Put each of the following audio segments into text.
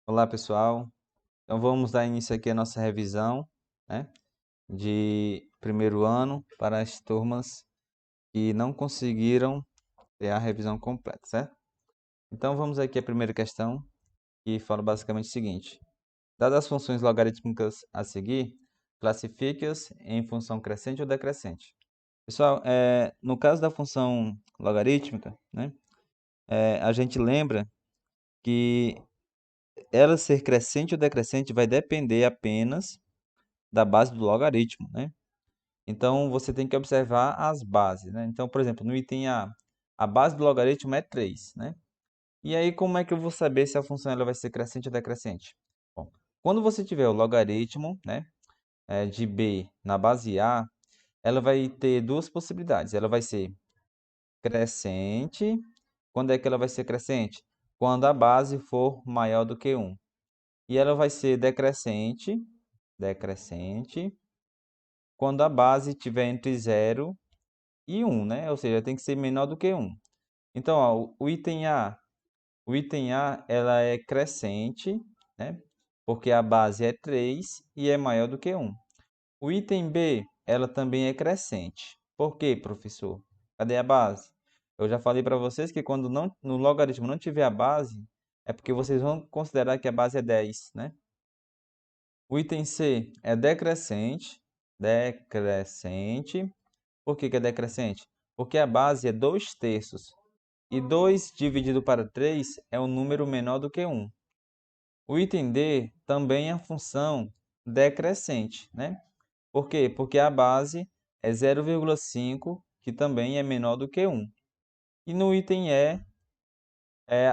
Olá, pessoal. Então vamos dar início aqui à nossa revisão, né, de primeiro ano para as turmas que não conseguiram ter a revisão completa, certo? Então vamos aqui à primeira questão, que fala basicamente o seguinte: dadas as funções logarítmicas a seguir, classifique-as em função crescente ou decrescente. Pessoal, no caso da função logarítmica, né, a gente lembra que ela ser crescente ou decrescente vai depender apenas da base do logaritmo, né? Então, você tem que observar as bases, né? Então, por exemplo, no item a base do logaritmo é 3, né? E aí, como é que eu vou saber se a função ela vai ser crescente ou decrescente? Bom, quando você tiver o logaritmo, né, de b na base a, ela vai ter duas possibilidades. Ela vai ser crescente. Quando é que ela vai ser crescente? Quando a base for maior do que 1. E ela vai ser decrescente, quando a base estiver entre 0 e 1, né? Ou seja, tem que ser menor do que 1. Então, ó, o item A, ela é crescente, né? Porque a base é 3 e é maior do que 1. O item B, ela também é crescente. Por quê, professor? Cadê a base? Eu já falei para vocês que quando no logaritmo não tiver a base, é porque vocês vão considerar que a base é 10, né? O item C é decrescente, decrescente. Por que que é decrescente? Porque a base é 2/3. E 2 dividido para 3 é um número menor do que 1. O item D também é a função decrescente, né? Por quê? Porque a base é 0,5, que também é menor do que 1. E no item E,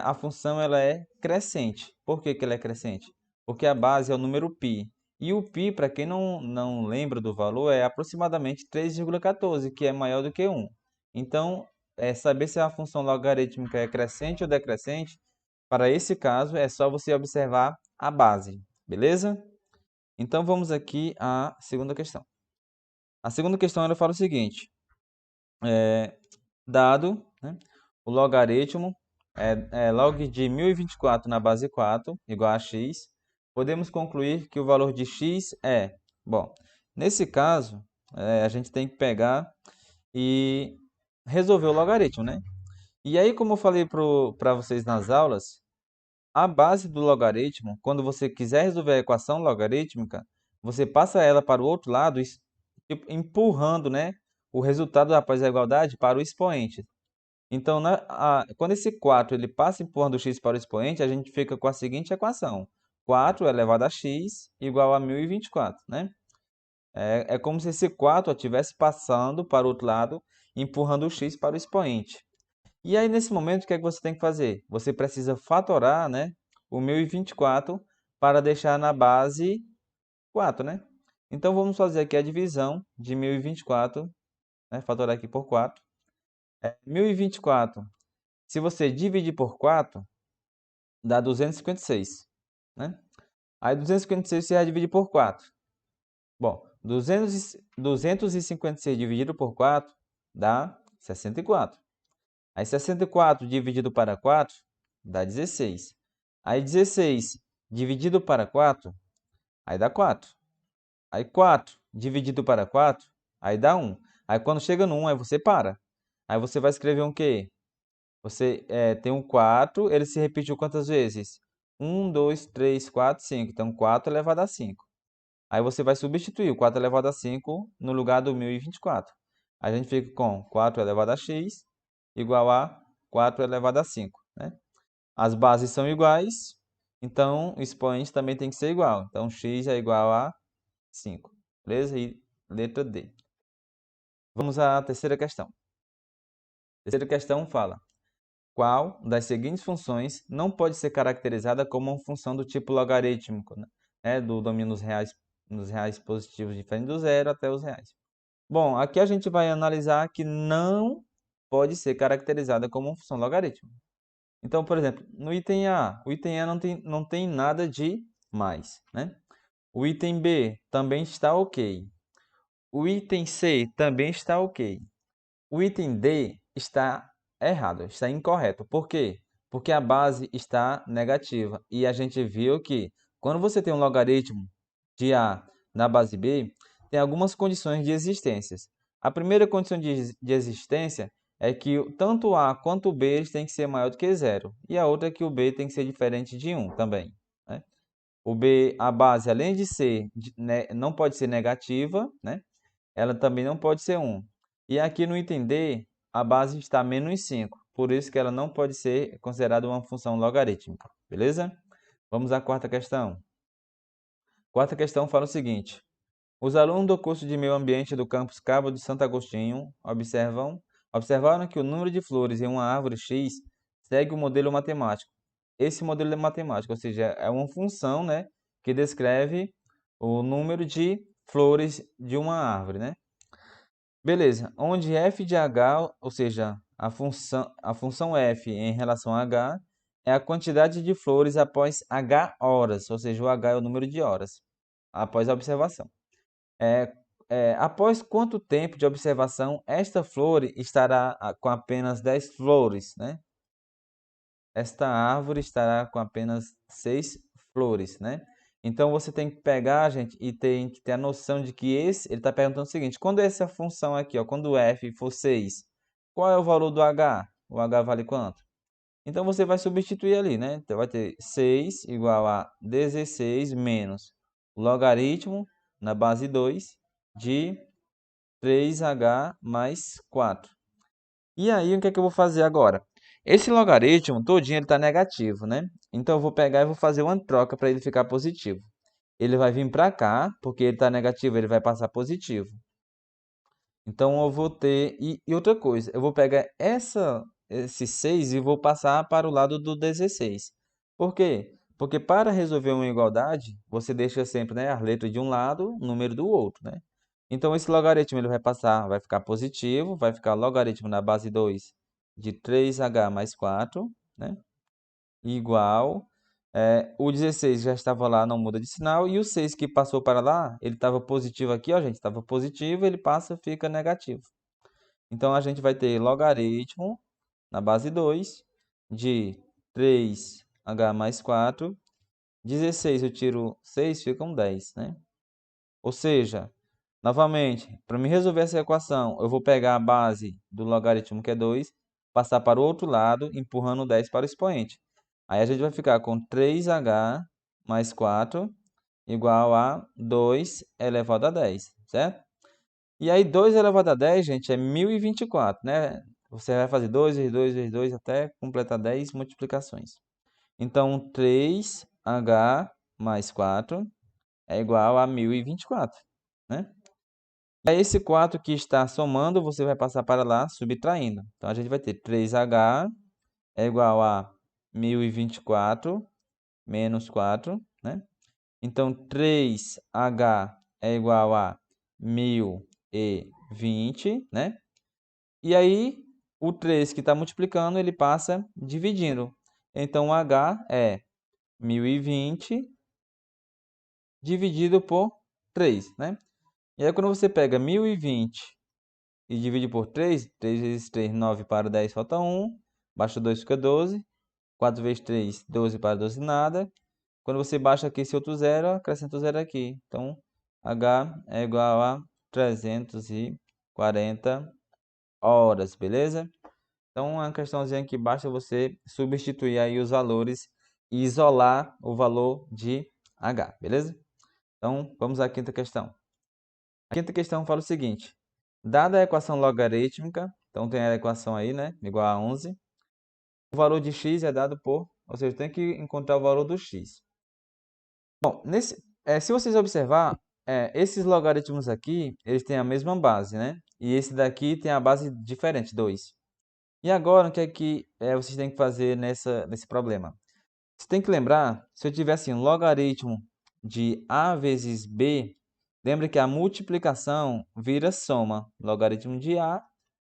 a função ela é crescente. Por que que ela é crescente? Porque a base é o número π. E o π, para quem não lembra do valor, é aproximadamente 3,14, que é maior do que 1. Então, saber se a função logarítmica é crescente ou decrescente, para esse caso, é só você observar a base, beleza? Então, vamos aqui à segunda questão. A segunda questão ela fala o seguinte: dado, né, o logaritmo é log de 1024 na base 4 igual a x, podemos concluir que o valor de x é... Bom, nesse caso, a gente tem que pegar e resolver o logaritmo, né? E aí, como eu falei para vocês nas aulas, a base do logaritmo, quando você quiser resolver a equação logarítmica, você passa ela para o outro lado, tipo, empurrando, né, o resultado após a igualdade para o expoente. Então, quando esse 4 ele passa empurrando o x para o expoente, a gente fica com a seguinte equação: 4 elevado a x igual a 1024, né? É como se esse 4 estivesse passando para o outro lado, empurrando o x para o expoente. E aí, nesse momento, o que é que você tem que fazer? Você precisa fatorar, né, o 1024 para deixar na base 4, né? Então, vamos fazer aqui a divisão de 1024, né, fatorar aqui por 4. 1024, se você dividir por 4, dá 256, né? Aí 256 você vai dividir por 4. Bom, 256 dividido por 4 dá 64. Aí 64 dividido para 4 dá 16. Aí 16 dividido para 4, aí dá 4. Aí 4 dividido para 4, aí dá 1. Aí quando chega no 1, aí você para. Aí você vai escrever um quê? Você tem um 4, ele se repetiu quantas vezes? 1, 2, 3, 4, 5. Então 4 elevado a 5. Aí você vai substituir o 4 elevado a 5 no lugar do 1024. Aí a gente fica com 4 elevado a x igual a 4 elevado a 5, né? As bases são iguais, então o expoente também tem que ser igual. Então x é igual a 5. Beleza? E letra D. Vamos à terceira questão. A terceira questão fala: qual das seguintes funções não pode ser caracterizada como uma função do tipo logarítmico, né? Do domínio nos reais positivos diferente do zero até os reais. Bom, aqui a gente vai analisar que não pode ser caracterizada como uma função logarítmica. Então, por exemplo, no item A, o item A não tem nada de mais, né? O item B também está ok. O item C também está ok. O item D está errado, está incorreto. Por quê? Porque a base está negativa. E a gente viu que quando você tem um logaritmo de A na base B, tem algumas condições de existência. A primeira condição de existência é que tanto A quanto B eles têm que ser maior do que zero. E a outra é que o B tem que ser diferente de 1 também, né? O B, a base, além de ser, não pode ser negativa, né? Ela também não pode ser 1. E aqui no item D, a base está menos 5. Por isso que ela não pode ser considerada uma função logarítmica. Beleza? Vamos à quarta questão. Quarta questão fala o seguinte. Os alunos do curso de Meio Ambiente do campus Cabo de Santo Agostinho observaram que o número de flores em uma árvore X segue o modelo matemático. Esse modelo é matemático, ou seja, é uma função, né, que descreve o número de flores de uma árvore, né? Beleza, onde f de h, ou seja, a função f em relação a h, é a quantidade de flores após h horas, ou seja, o h é o número de horas, após a observação. Após quanto tempo de observação esta flor estará com apenas 10 flores, né? Esta árvore estará com apenas 6 flores, né? Então, você tem que pegar, gente, e tem que ter a noção de que ele está perguntando o seguinte, quando essa função aqui, ó, quando f for 6, qual é o valor do h? O h vale quanto? Então, você vai substituir ali, né? Então, vai ter 6 igual a 16 menos o logaritmo na base 2 de 3h mais 4. E aí, o que é que eu vou fazer agora? Esse logaritmo todinho está negativo, né? Então, eu vou pegar e vou fazer uma troca para ele ficar positivo. Ele vai vir para cá, porque ele está negativo, ele vai passar positivo. Então, eu vou ter... E outra coisa, eu vou pegar esse 6 e vou passar para o lado do 16. Por quê? Porque para resolver uma igualdade, você deixa sempre, né, a letra de um lado, o número do outro, né? Então, esse logaritmo ele vai ficar positivo, vai ficar logaritmo na base 2 de 3h mais 4, né? Igual. O 16 já estava lá, não muda de sinal. E o 6 que passou para lá, ele estava positivo aqui, ó, gente. Estava positivo, ele passa, fica negativo. Então, a gente vai ter logaritmo na base 2 de 3h mais 4. 16 eu tiro 6, fica um 10, né? Ou seja, novamente, para me resolver essa equação, eu vou pegar a base do logaritmo, que é 2, passar para o outro lado, empurrando 10 para o expoente. Aí a gente vai ficar com 3h mais 4 igual a 2 elevado a 10, certo? E aí 2 elevado a 10, gente, é 1024, né? Você vai fazer 2 vezes 2 vezes 2 até completar 10 multiplicações. Então, 3h mais 4 é igual a 1024, né? E aí, esse 4 que está somando, você vai passar para lá, subtraindo. Então, a gente vai ter 3h é igual a 1024 menos 4, né? Então, 3h é igual a 1020, né? E aí, o 3 que está multiplicando, ele passa dividindo. Então, o h é 1020 dividido por 3, né? E aí, quando você pega 1020 e divide por 3, 3 vezes 3, 9 para 10, falta 1. Baixa 2, fica 12. 4 vezes 3, 12 para 12, nada. Quando você baixa aqui esse outro zero, acrescenta o zero aqui. Então, H é igual a 340 horas, beleza? Então, uma questãozinha que basta você substituir aí os valores e isolar o valor de H, beleza? Então, vamos à quinta questão. A quinta questão fala o seguinte. Dada a equação logarítmica, então tem a equação aí, né? Igual a 11. O valor de x é dado por... Ou seja, tem que encontrar o valor do x. Bom, se vocês observar, esses logaritmos aqui, eles têm a mesma base, né? E esse daqui tem a base diferente, 2. E agora, o que é que vocês têm que fazer nesse problema? Você tem que lembrar, se eu tivesse um logaritmo de a vezes b, lembra que a multiplicação vira soma. Logaritmo de a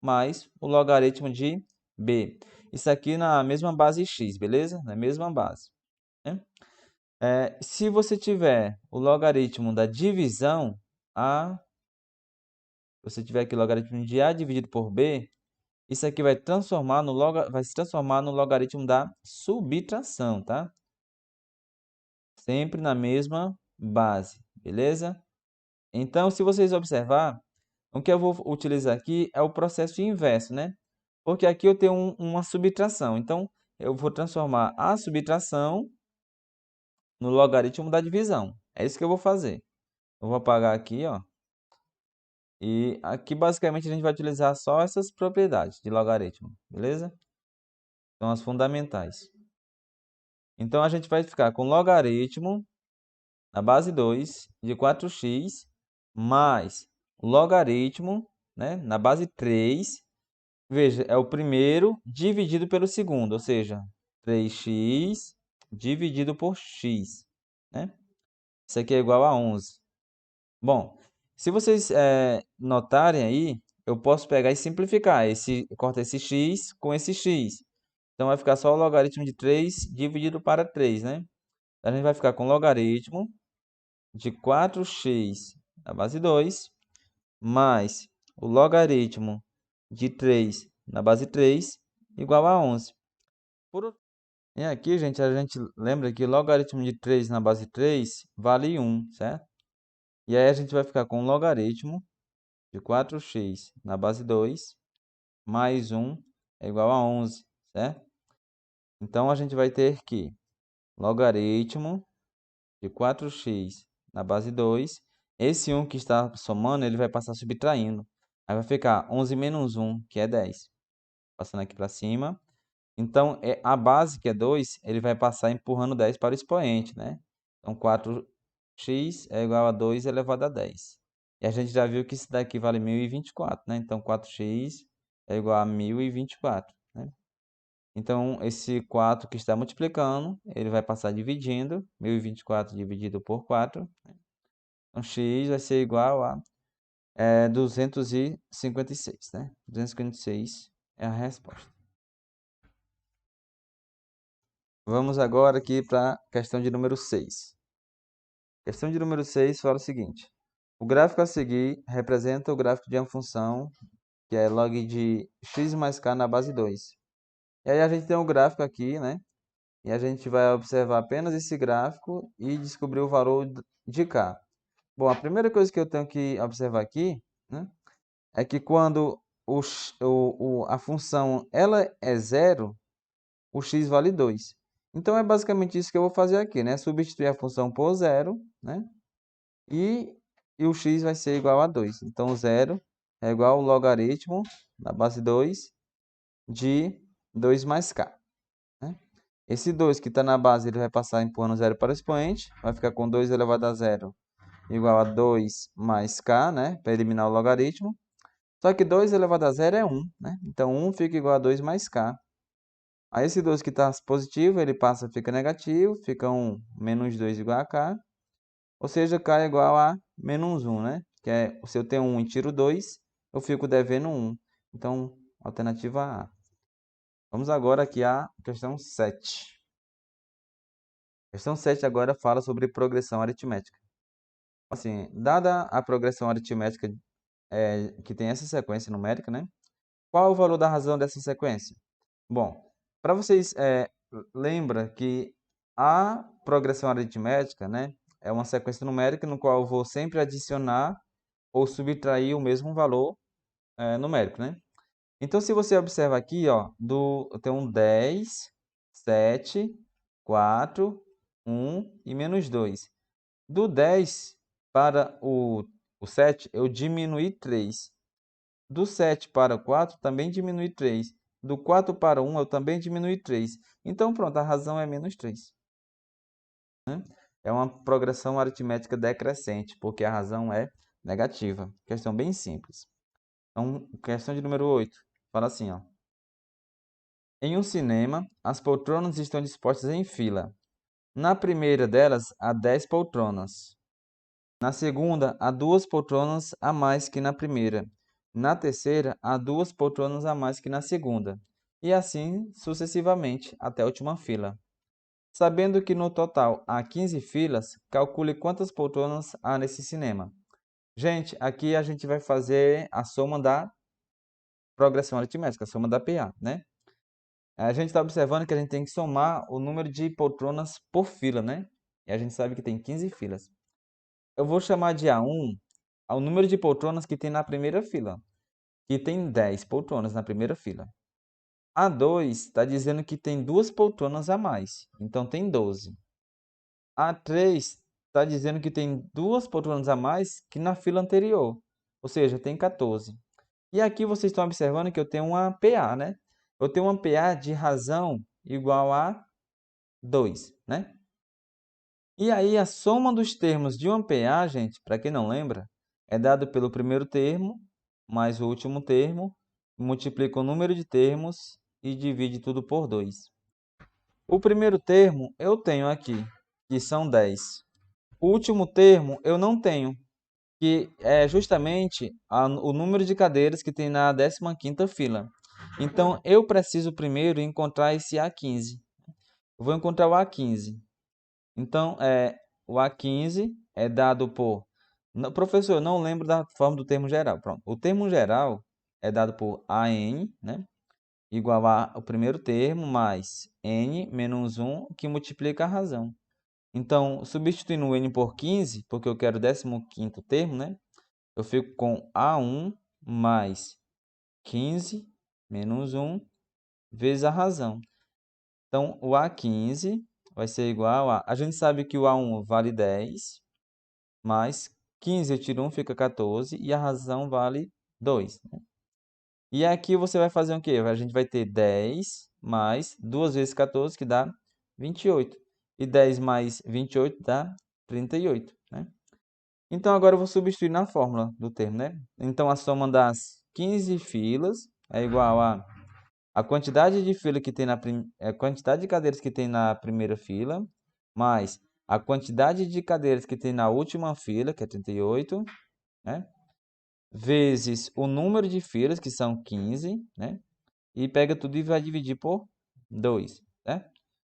mais o logaritmo de b. Isso aqui na mesma base x, beleza? Na mesma base, né? Se você tiver o logaritmo da divisão, você tiver aqui o logaritmo de a dividido por b, isso aqui vai se transformar no logaritmo da subtração, tá? Sempre na mesma base, beleza? Então, se vocês observar, o que eu vou utilizar aqui é o processo inverso, né? Porque aqui eu tenho uma subtração. Então, eu vou transformar a subtração no logaritmo da divisão. É isso que eu vou fazer. Eu vou apagar aqui, ó. E aqui, basicamente, a gente vai utilizar só essas propriedades de logaritmo, beleza? São as fundamentais. Então, a gente vai ficar com logaritmo na base 2 de 4x mais o logaritmo, né, na base 3. Veja, é o primeiro dividido pelo segundo, ou seja, 3x dividido por x, né? Isso aqui é igual a 11. Bom, se vocês notarem aí, eu posso pegar e simplificar. Corta esse x com esse x. Então, vai ficar só o logaritmo de 3 dividido para 3, né? A gente vai ficar com logaritmo de 4x na base 2, mais o logaritmo de 3 na base 3, igual a 11. E aqui, gente, a gente lembra que o logaritmo de 3 na base 3 vale 1, certo? E aí a gente vai ficar com o logaritmo de 4x na base 2 mais 1 é igual a 11, certo? Então, a gente vai ter que logaritmo de 4x na base 2. Esse 1 que está somando, ele vai passar subtraindo. Aí vai ficar 11 menos 1, que é 10. Passando aqui para cima. Então, a base, que é 2, ele vai passar empurrando 10 para o expoente, né? Então, 4x é igual a 2 elevado a 10. E a gente já viu que isso daqui vale 1024, né? Então, 4x é igual a 1024, né? Então, esse 4 que está multiplicando, ele vai passar dividindo. 1024 dividido por 4. Então, x vai ser igual a 256, né? 256 é a resposta. Vamos agora aqui para a questão de número 6. Questão de número 6 fala o seguinte. O gráfico a seguir representa o gráfico de uma função que é log de x mais k na base 2. E aí a gente tem um gráfico aqui, né? E a gente vai observar apenas esse gráfico e descobrir o valor de k. Bom, a primeira coisa que eu tenho que observar aqui, né, é que quando a função ela é zero, o x vale 2. Então, é basicamente isso que eu vou fazer aqui, né? Substituir a função por zero, né? E o x vai ser igual a 2. Então, zero é igual ao logaritmo da base 2 de 2 mais k, né? Esse 2 que está na base, ele vai passar empurrando zero para o expoente. Vai ficar com 2 elevado a zero igual a 2 mais k, né? Para eliminar o logaritmo. Só que 2 elevado a zero é 1, né? Então, 1 fica igual a 2 mais k. Aí esse 2 que está positivo, ele passa, fica negativo, fica 1 menos 2 igual a k. Ou seja, k é igual a menos 1, né? Que é, se eu tenho 1 e tiro 2, eu fico devendo 1. Então, alternativa A. Vamos agora aqui à questão 7. A questão 7 agora fala sobre progressão aritmética. Assim, dada a progressão aritmética que tem essa sequência numérica, né? Qual é o valor da razão dessa sequência? Bom, para vocês, lembra que a progressão aritmética, né, é uma sequência numérica no qual eu vou sempre adicionar ou subtrair o mesmo valor numérico, né? Então, se você observa aqui, ó, eu tenho um 10, 7, 4, 1 e menos 2. Do 10 para o 7, eu diminui 3. Do 7 para o 4, também diminui 3. Do 4 para 1, eu também diminui 3. Então, pronto, a razão é menos 3. Né? É uma progressão aritmética decrescente, porque a razão é negativa. Questão bem simples. Então, questão de número 8. Fala assim, ó. Em um cinema, as poltronas estão dispostas em fila. Na primeira delas, há 10 poltronas. Na segunda, há 2 poltronas a mais que na primeira. Na terceira, há 2 poltronas a mais que na segunda. E assim sucessivamente, até a última fila. Sabendo que no total há 15 filas, calcule quantas poltronas há nesse cinema. Gente, aqui a gente vai fazer a soma da progressão aritmética, a soma da PA, né? A gente está observando que a gente tem que somar o número de poltronas por fila, né? E a gente sabe que tem 15 filas. Eu vou chamar de A1 ao número de poltronas que tem na primeira fila, que tem 10 poltronas na primeira fila. A2 está dizendo que tem 2 poltronas a mais, então tem 12. A3 está dizendo que tem 2 poltronas a mais que na fila anterior, ou seja, tem 14. E aqui vocês estão observando que eu tenho uma PA, né? Eu tenho uma PA de razão igual a 2, né? E aí a soma dos termos de uma PA, gente, para quem não lembra, é dado pelo primeiro termo mais o último termo, multiplica o número de termos e divide tudo por 2. O primeiro termo eu tenho aqui, que são 10. O último termo eu não tenho, que é justamente o número de cadeiras que tem na 15ª fila. Então, eu preciso primeiro encontrar esse A15. Eu vou encontrar o A15. Então, o A15 é dado por... Professor, eu não lembro da forma do termo geral. Pronto. O termo geral é dado por AN, né? Igual ao primeiro termo mais N menos 1, que multiplica a razão. Então, substituindo o N por 15, porque eu quero o 15º termo, né? Eu fico com A1 mais 15 menos 1 vezes a razão. Então, o A15 vai ser igual a... A gente sabe que o A1 vale 10, mais 15 eu tiro 1, fica 14, e a razão vale 2. Né? E aqui você vai fazer o quê? A gente vai ter 10 mais 2 vezes 14, que dá 28. E 10 mais 28 dá 38, né? Então, agora eu vou substituir na fórmula do termo, né? Então, a soma das 15 filas é igual a quantidade de fila que tem a quantidade de cadeiras que tem na primeira fila, mais a quantidade de cadeiras que tem na última fila, que é 38, né? Vezes o número de filas, que são 15, né? E pega tudo e vai dividir por 2, né?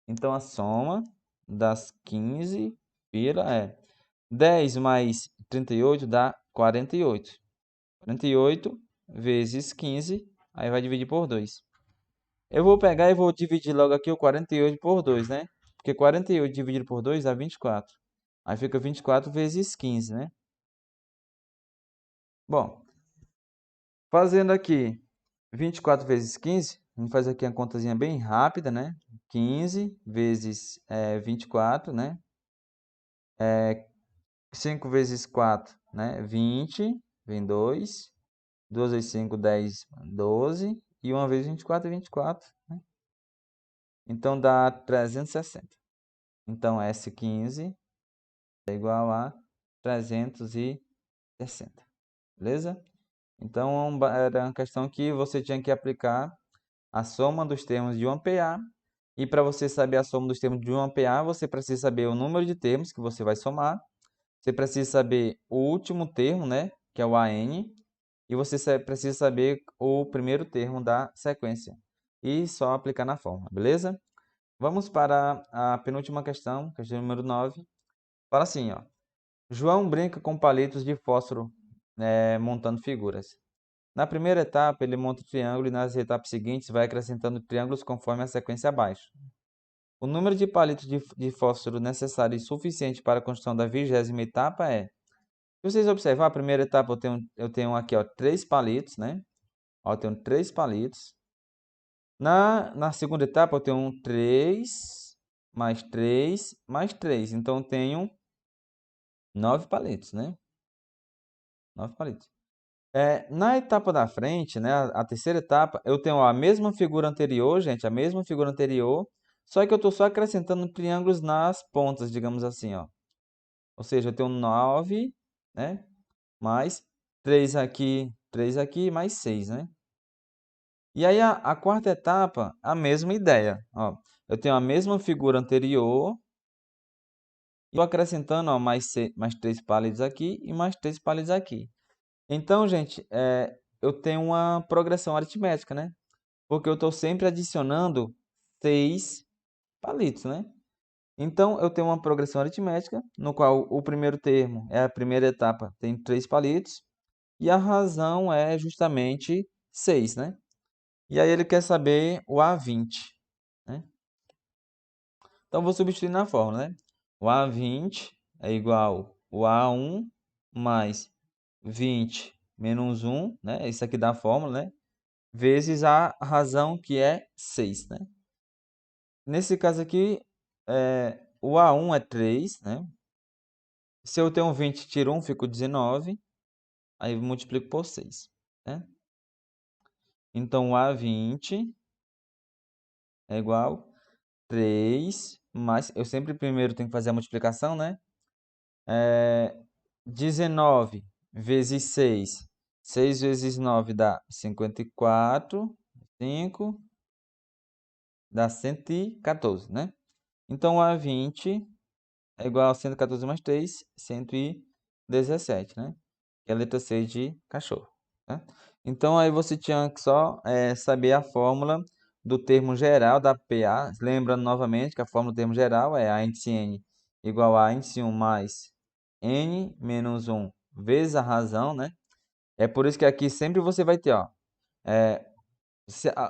Então, a soma das 15 filas é 10 mais 38 dá 48. 48 vezes 15, aí vai dividir por 2. Eu vou pegar e vou dividir logo aqui o 48 por 2, né? Porque 48 dividido por 2 dá 24. Aí fica 24 vezes 15, né? Bom, fazendo aqui 24 vezes 15, a gente faz aqui uma contazinha bem rápida, né? 15 vezes 24, né? 5 vezes 4, né? 20, vem 2. 2 vezes 5, 10, 12. E 1 vezes 24 é 24, né? Então, dá 360. Então, S15 é igual a 360. Beleza? Então, era uma questão que você tinha que aplicar a soma dos termos de uma PA. E para você saber a soma dos termos de uma PA, você precisa saber o número de termos que você vai somar. Você precisa saber o último termo, né? Que é o AN. E você precisa saber o primeiro termo da sequência. E só aplicar na fórmula, beleza? Vamos para a penúltima questão, questão número 9. Fala assim, ó. João brinca com palitos de fósforo montando figuras. Na primeira etapa, ele monta o triângulo e nas etapas seguintes vai acrescentando triângulos conforme a sequência abaixo. O número de palitos de fósforo necessário e suficiente para a construção da 20ª etapa é... Se vocês observar, a primeira etapa eu tenho aqui, ó, 3 palitos, né? Ó, eu tenho 3 palitos. Na segunda etapa, eu tenho 3, mais 3, mais 3. Então, eu tenho 9 palitos, né? 9 palitos. Na etapa da frente, né, a terceira etapa, eu tenho a mesma figura anterior, gente, a mesma figura anterior, só que eu estou só acrescentando triângulos nas pontas, digamos assim, ó. Ou seja, eu tenho 9, né, mais 3 aqui, mais 6, né? E aí, a quarta etapa, a mesma ideia, ó. Eu tenho a mesma figura anterior, e vou acrescentando, ó, mais 3 palitos aqui e mais 3 palitos aqui. Então, gente, eu tenho uma progressão aritmética, né? Porque eu estou sempre adicionando 6 palitos, né? Então, eu tenho uma progressão aritmética, no qual o primeiro termo, a primeira etapa, tem 3 palitos, e a razão é justamente 6, né? E aí ele quer saber o A20, né? Então, vou substituir na fórmula, né? O A20 é igual ao A1 mais 20 menos 1, né? Isso aqui dá a fórmula, né? Vezes a razão, que é 6, né? Nesse caso aqui, o A1 é 3, né? Se eu tenho 20, tiro 1, fico 19. Aí multiplico por 6, né? Então, o A20 é igual a 3 mais... Eu sempre primeiro tenho que fazer a multiplicação, né? 19 vezes 6. 6 vezes 9 dá 54. 5 dá 114, né? Então, o A20 é igual a 114 mais 3, 117, né? Que é a letra C de cachorro, né? Então, aí você tinha que só saber a fórmula do termo geral da PA. Lembrando novamente que a fórmula do termo geral é A índice N igual a índice 1 mais N menos 1 vezes a razão, né? É por isso que aqui sempre você vai ter, ó,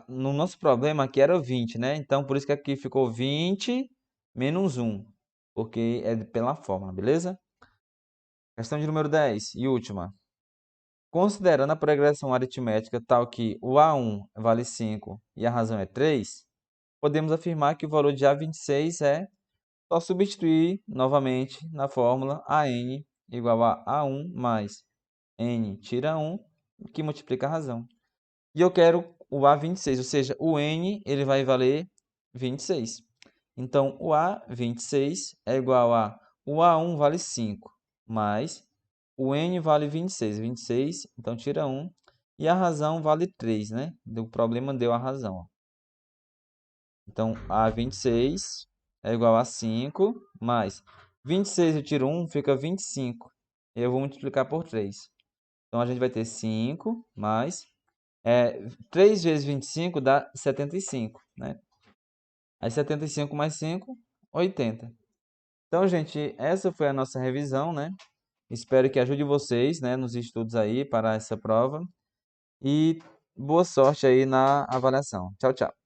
no nosso problema aqui era 20, né? Então, por isso que aqui ficou 20 menos 1, porque é pela fórmula, beleza? Questão de número 10 e última. Considerando a progressão aritmética tal que o A1 vale 5 e a razão é 3, podemos afirmar que o valor de A26 é só substituir novamente na fórmula AN igual a A1 mais N tira 1, que multiplica a razão. E eu quero o A26, ou seja, o N ele vai valer 26. Então, o A26 é igual a... O A1 vale 5, mais o N vale 26. 26, então tira 1. E a razão vale 3, né? O problema deu a razão, ó. Então, A26 é igual a 5, mais 26 eu tiro 1, fica 25. Eu vou multiplicar por 3. Então, a gente vai ter 5 mais... 3 vezes 25 dá 75, né? Aí 75 mais 5, 80. Então, gente, essa foi a nossa revisão, né? Espero que ajude vocês, né, nos estudos aí para essa prova. E boa sorte aí na avaliação. Tchau, tchau.